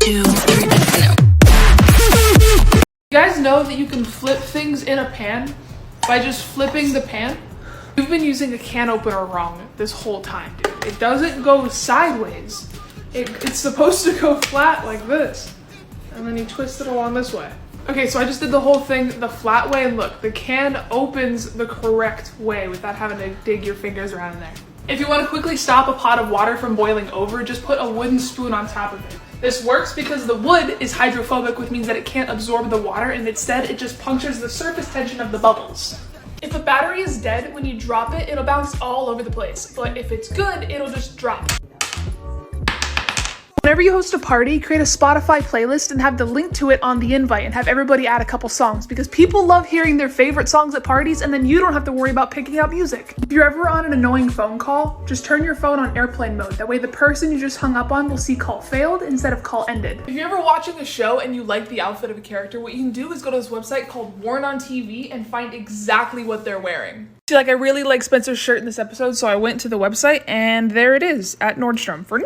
2, 3, no. You guys know that you can flip things in a pan by just flipping the pan? You've been using a can opener wrong this whole time, dude. It doesn't go sideways. It's supposed to go flat like this. And then you twist it along this way. Okay, so I just did the whole thing the flat way, and look, the can opens the correct way without having to dig your fingers around in there. If you want to quickly stop a pot of water from boiling over, just put a wooden spoon on top of it. This works because the wood is hydrophobic, which means that it can't absorb the water, and instead it just punctures the surface tension of the bubbles. If a battery is dead, when you drop it, it'll bounce all over the place. But if it's good, it'll just drop. Whenever you host a party, create a Spotify playlist and have the link to it on the invite and have everybody add a couple songs, because people love hearing their favorite songs at parties and then you don't have to worry about picking out music. If you're ever on an annoying phone call, just turn your phone on airplane mode. That way the person you just hung up on will see call failed instead of call ended. If you're ever watching a show and you like the outfit of a character, what you can do is go to this website called Worn on TV and find exactly what they're wearing. See, like, I really like Spencer's shirt in this episode, so I went to the website and there it is at Nordstrom for $93.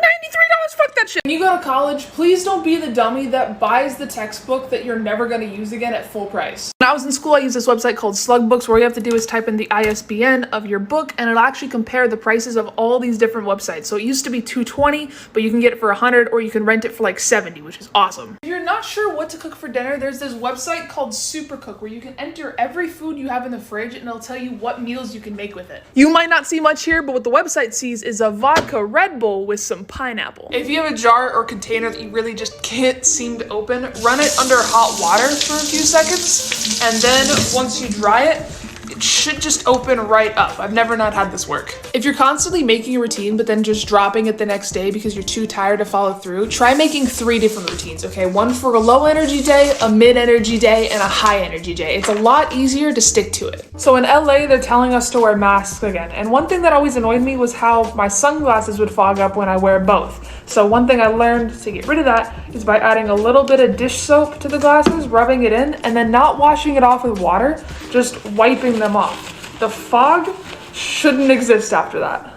Fuck that shit. When you go to college, please don't be the dummy that buys the textbook that you're never going to use again at full price. When I was in school, I used this website called Slug Books, where all you have to do is type in the ISBN of your book and it'll actually compare the prices of all these different websites. So it used to be $220, but you can get it for $100, or you can rent it for like $70, which is awesome. If you're not sure what to cook for dinner, there's this website called Supercook where you can enter every food you have in the fridge and it'll tell you what meals you can make with it. You might not see much here, but what the website sees is a vodka Red Bull with some pineapple. If you have a jar or container that you really just can't seem to open, run it under hot water for a few seconds, and then once you dry it, it should just open right up. I've never not had this work. If you're constantly making a routine but then just dropping it the next day because you're too tired to follow through, try making 3 different routines, okay? One for a low energy day, a mid energy day, and a high energy day. It's a lot easier to stick to it. So in LA, they're telling us to wear masks again. And one thing that always annoyed me was how my sunglasses would fog up when I wear both. So one thing I learned to get rid of that is by adding a little bit of dish soap to the glasses, rubbing it in, and then not washing it off with water, just wiping them off. The fog shouldn't exist after that.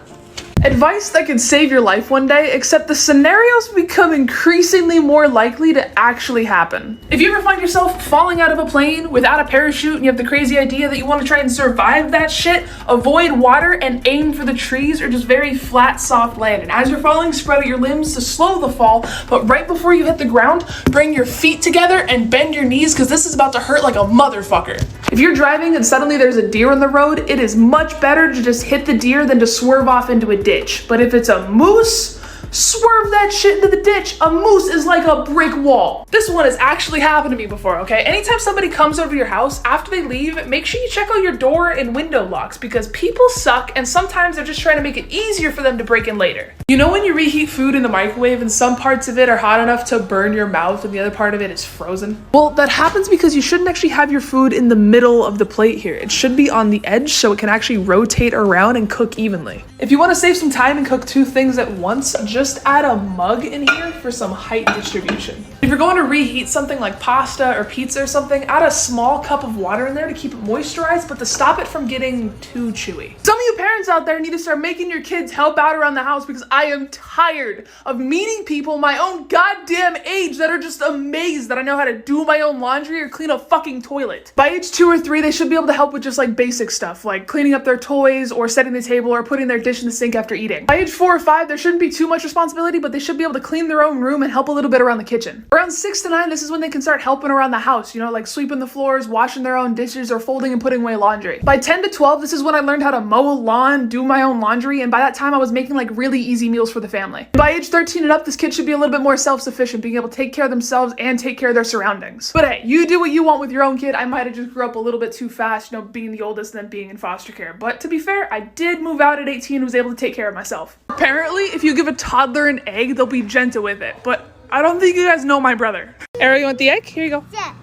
Advice that could save your life one day, except the scenarios become increasingly more likely to actually happen. If you ever find yourself falling out of a plane without a parachute and you have the crazy idea that you want to try and survive that shit, avoid water and aim for the trees or just very flat, soft land. And as you're falling, spread out your limbs to slow the fall, but right before you hit the ground, bring your feet together and bend your knees, because this is about to hurt like a motherfucker. If you're driving and suddenly there's a deer on the road, it is much better to just hit the deer than to swerve off into a ditch. But if it's a moose, swerve that shit into the ditch. A moose is like a brick wall. This one has actually happened to me before, okay? Anytime somebody comes over to your house, after they leave, make sure you check out your door and window locks, because people suck and sometimes they're just trying to make it easier for them to break in later. You know when you reheat food in the microwave and some parts of it are hot enough to burn your mouth and the other part of it is frozen? Well, that happens because you shouldn't actually have your food in the middle of the plate here. It should be on the edge so it can actually rotate around and cook evenly. If you want to save some time and cook 2 things at once, just add a mug in here for some height distribution. If you're going to reheat something like pasta or pizza or something, add a small cup of water in there to keep it moisturized, but to stop it from getting too chewy. Some of you parents out there need to start making your kids help out around the house, because I am tired of meeting people my own goddamn age that are just amazed that I know how to do my own laundry or clean a fucking toilet. By age 2 or 3, they should be able to help with just like basic stuff, like cleaning up their toys or setting the table or putting their dish in the sink after eating. By age 4 or 5, there shouldn't be too much responsibility, but they should be able to clean their own room and help a little bit around the kitchen. Around 6 to 9, this is when they can start helping around the house, you know, like sweeping the floors, washing their own dishes, or folding and putting away laundry. By 10 to 12, this is when I learned how to mow a lawn, do my own laundry, and by that time I was making like really easy meals for the family. By age 13 and up, this kid should be a little bit more self-sufficient, being able to take care of themselves and take care of their surroundings. But hey, you do what you want with your own kid. I might have just grew up a little bit too fast, you know, being the oldest and then being in foster care. But to be fair, I did move out at 18 and was able to take care of myself. Apparently, if you give a toddler an egg, they'll be gentle with it, but I don't think you guys know my brother. Ariel, you want the egg? Here you go. Yeah.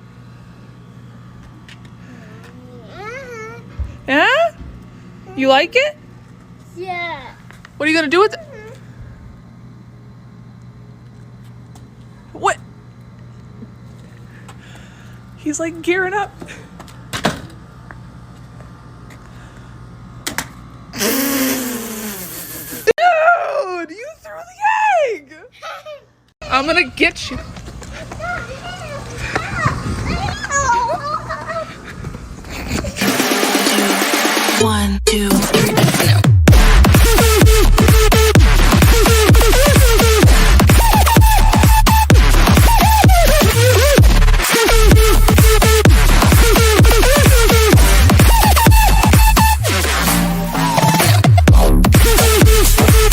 Yeah? You like it? Yeah. What are you gonna do with it? What? He's like gearing up. Dude, you threw the egg! I'm gonna get you. 1, 2.